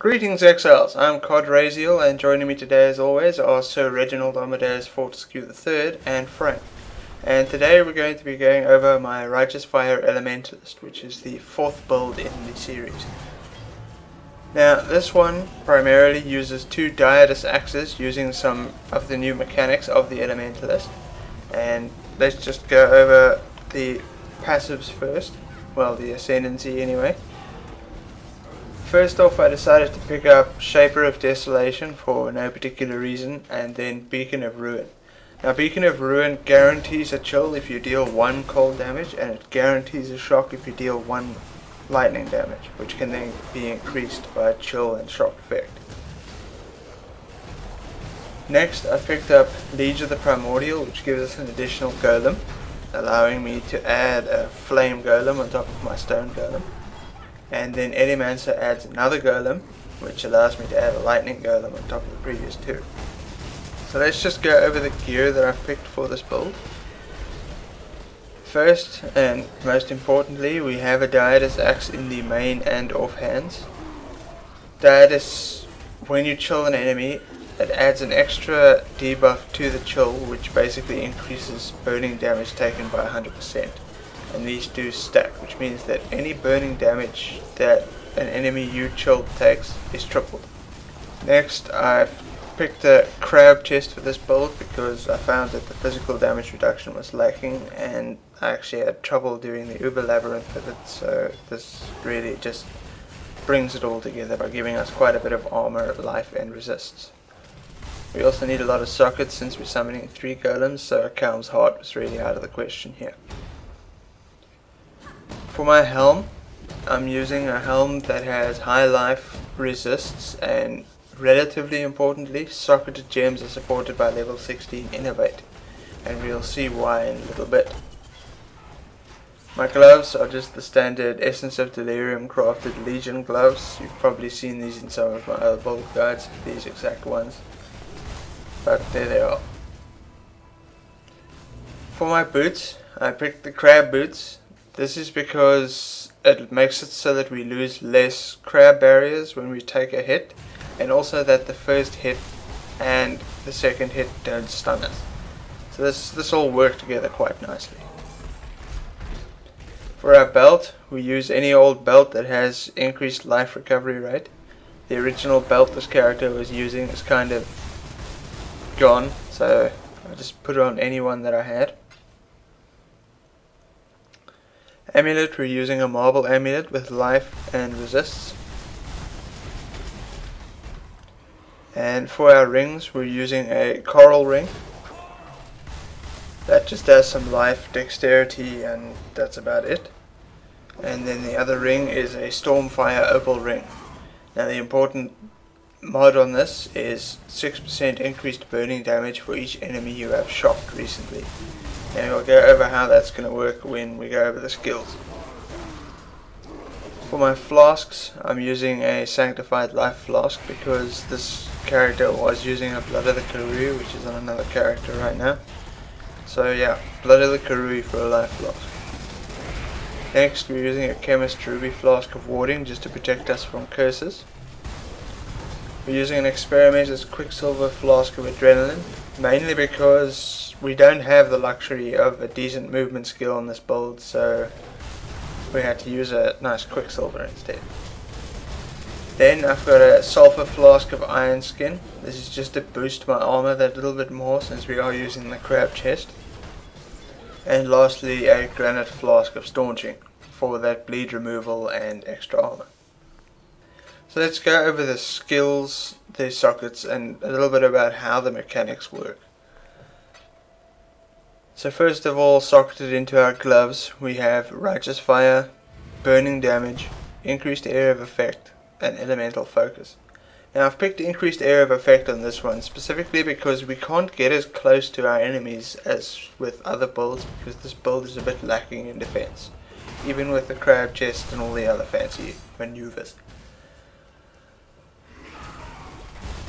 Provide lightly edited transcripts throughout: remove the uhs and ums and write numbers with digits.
Greetings Exiles, I'm CodRayZeal, and joining me today as always are Sir Reginald Amadeus Fortescue III and Frank. And today we're going to be going over my Righteous Fire Elementalist, which is the fourth build in the series. Now this one primarily uses two Dyadus axes using some of the new mechanics of the Elementalist. And let's just go over the passives first, well the Ascendancy anyway. First off, I decided to pick up Shaper of Desolation for no particular reason, and then Beacon of Ruin. Now Beacon of Ruin guarantees a chill if you deal 1 cold damage, and it guarantees a shock if you deal 1 lightning damage, which can then be increased by a chill and shock effect. Next I picked up Liege of the Primordial, which gives us an additional golem, allowing me to add a flame golem on top of my stone golem. And then Elemancer adds another golem, which allows me to add a lightning golem on top of the previous two. So let's just go over the gear that I've picked for this build. First and most importantly, we have a Dyadus axe in the main and off hands. Dyadus, when you chill an enemy, it adds an extra debuff to the chill, which basically increases burning damage taken by 100%. And these do stack, which means that any burning damage that an enemy you chilled takes is tripled. Next, I've picked a crab chest for this build because I found that the physical damage reduction was lacking, and I actually had trouble doing the Uber Labyrinth with it, so this really just brings it all together by giving us quite a bit of armor, life and resists. We also need a lot of sockets since we're summoning 3 golems, so a Calm's Heart was really out of the question here. For my helm, I'm using a helm that has high life, resists, and relatively importantly, socketed gems are supported by level 16 Innovate, and we'll see why in a little bit. My gloves are just the standard Essence of Delirium crafted Legion gloves. You've probably seen these in some of my other build guides, these exact ones, but there they are. For my boots, I picked the crab boots. This is because it makes it so that we lose less crab barriers when we take a hit, and also that the first hit and the second hit don't stun us. So this all works together quite nicely. For our belt, we use any old belt that has increased life recovery rate. The original belt this character was using is kind of gone, so I just put it on any one that I had. Amulet, we're using a marble amulet with life and resists. And for our rings, we're using a coral ring. That just has some life, dexterity, and that's about it. And then the other ring is a Stormfire opal ring. Now the important mod on this is 6% increased burning damage for each enemy you have shocked recently. And we'll go over how that's going to work when we go over the skills. For my flasks, I'm using a Sanctified Life flask because this character was using a Blood of the Karui, which is on another character right now. So yeah, Blood of the Karui for a life flask. Next, we're using a Chemist Ruby flask of warding just to protect us from curses. We're using an Experimenter's Quicksilver flask of adrenaline, mainly because we don't have the luxury of a decent movement skill on this build, so we had to use a nice Quicksilver instead. Then I've got a Sulphur flask of iron skin. This is just to boost my armor that little bit more since we are using the crab chest. And lastly, a granite flask of staunching for that bleed removal and extra armor. So let's go over the skills, the sockets, and a little bit about how the mechanics work. So first of all, socketed into our gloves, we have Righteous Fire, Burning Damage, Increased Area of Effect, and Elemental Focus. Now I've picked Increased Area of Effect on this one specifically because we can't get as close to our enemies as with other builds, because this build is a bit lacking in defense, even with the crab chest and all the other fancy maneuvers.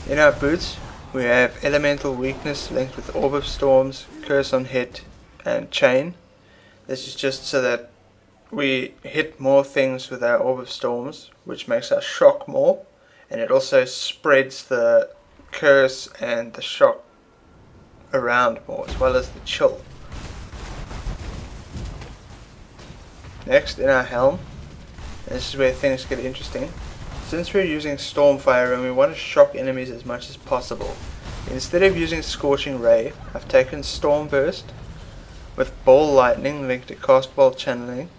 In our boots, we have Elemental Weakness linked with Orb of Storms, Curse on Hit, and Chain. This is just so that we hit more things with our Orb of Storms, which makes us shock more, and it also spreads the curse and the shock around more, as well as the chill. Next, in our helm, this is where things get interesting. Since we're using Stormfire and we want to shock enemies as much as possible, instead of using Scorching Ray, I've taken Storm Burst with Ball Lightning linked to Cast Ball Channeling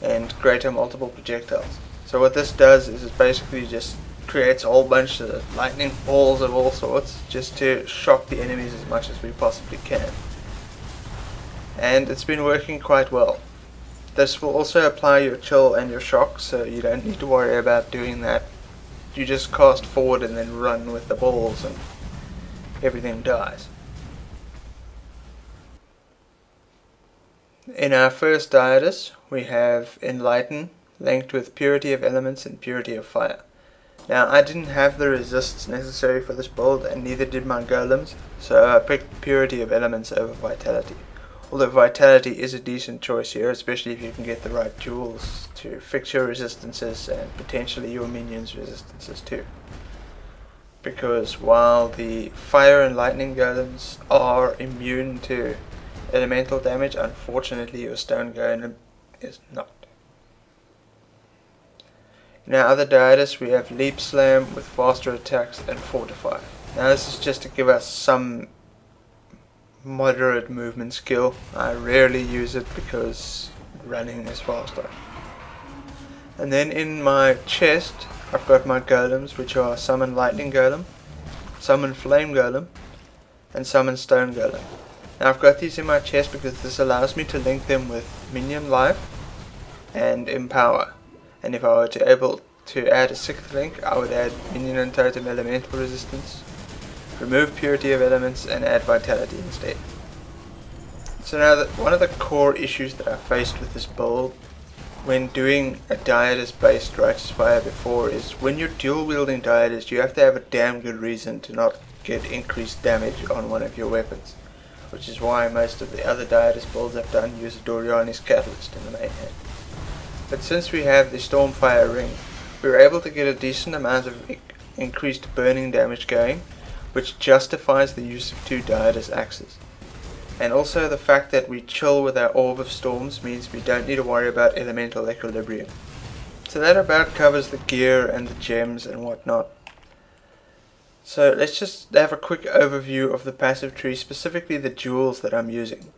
and Greater Multiple Projectiles. So what this does is it basically just creates a whole bunch of lightning balls of all sorts just to shock the enemies as much as we possibly can. And it's been working quite well. This will also apply your chill and your shock, so you don't need to worry about doing that. You just cast forward and then run with the balls and everything dies. In our first Dyadus, we have Enlighten linked with Purity of Elements and Purity of Fire. Now, I didn't have the resists necessary for this build, and neither did my golems, so I picked Purity of Elements over Vitality. Although Vitality is a decent choice here, especially if you can get the right tools to fix your resistances and potentially your minions' resistances too. Because while the Fire and Lightning golems are immune to elemental damage, unfortunately your Stone golem is not. In our other Dyadus we have Leap Slam with faster attacks and Fortify. Now this is just to give us some moderate movement skill. I rarely use it because running is faster. And then in my chest I've got my golems, which are Summon Lightning Golem, Summon Flame Golem, and Summon Stone Golem. Now I've got these in my chest because this allows me to link them with Minion Life and Empower. And if I were to able to add a sixth link, I would add Minion and Totem Elemental Resistance, remove Purity of Elements, and add Vitality instead. So now one of the core issues that I faced with this build when doing a Dyadus based Righteous Fire before is when you're dual wielding Dyadus, you have to have a damn good reason to not get increased damage on one of your weapons, which is why most of the other Dyadus builds I've done use a Doriani's Catalyst in the main hand. But since we have the Stormfire ring, we were able to get a decent amount of increased burning damage going, which justifies the use of two Dyadus axes. And also the fact that we chill with our Orb of Storms means we don't need to worry about elemental equilibrium. So that about covers the gear and the gems and whatnot. So let's just have a quick overview of the passive tree, specifically the jewels that I'm using.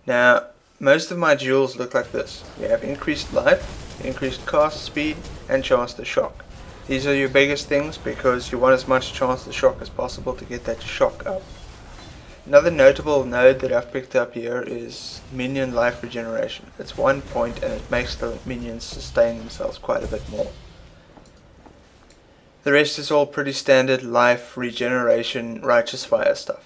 Now, most of my jewels look like this. We have increased life, increased cast speed, and chance to shock. These are your biggest things because you want as much chance to shock as possible to get that shock up. Another notable node that I've picked up here is minion life regeneration. It's 1 point and it makes the minions sustain themselves quite a bit more. The rest is all pretty standard life regeneration Righteous Fire stuff.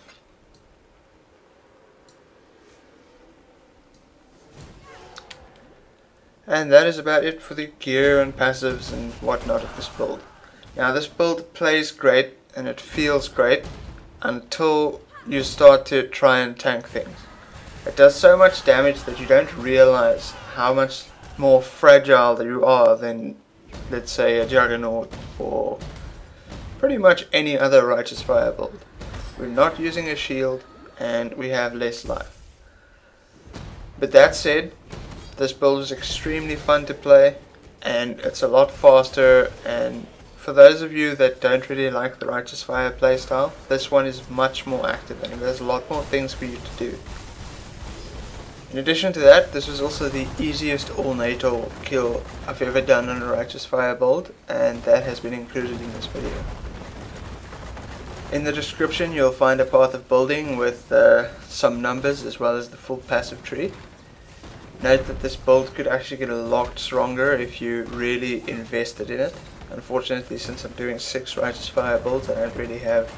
And that is about it for the gear and passives and whatnot of this build. Now this build plays great and it feels great until you start to try and tank things. It does so much damage that you don't realize how much more fragile you are than, let's say, a Juggernaut or pretty much any other Righteous Fire build. We're not using a shield and we have less life. But that said, this build is extremely fun to play and it's a lot faster, and for those of you that don't really like the Righteous Fire playstyle, this one is much more active and there's a lot more things for you to do. In addition to that, this was also the easiest all-NATO kill I've ever done on a Righteous Fire build, and that has been included in this video. In the description you'll find a path of building with some numbers as well as the full passive tree. Note that this build could actually get a lot stronger if you really invested in it. Unfortunately, since I'm doing 6 Righteous Fire builds, I don't really have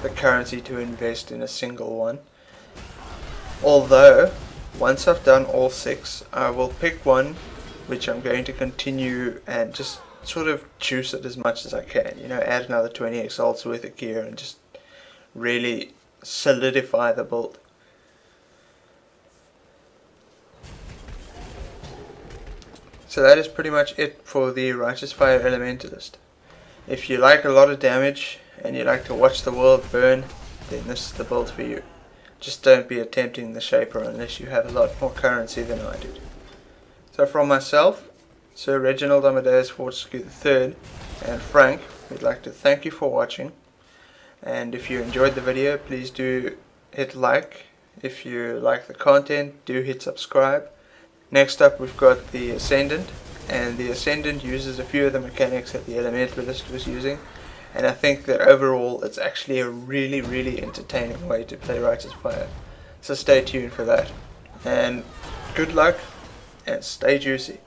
the currency to invest in a single one. Although, once I've done all 6, I will pick one which I'm going to continue and just sort of juice it as much as I can. You know, add another 20 exalts worth of gear and just really solidify the build. So that is pretty much it for the Righteous Fire Elementalist. If you like a lot of damage and you like to watch the world burn, then this is the build for you. Just don't be attempting the Shaper unless you have a lot more currency than I did. So from myself, Sir Reginald Amadeus Fortescue III, and Frank, we'd like to thank you for watching. And if you enjoyed the video, please do hit like. If you like the content, do hit subscribe. Next up we've got the Ascendant, and the Ascendant uses a few of the mechanics that the Elementalist was using, and I think that overall it's actually a really entertaining way to play Righteous Fire. So stay tuned for that, and good luck and stay juicy.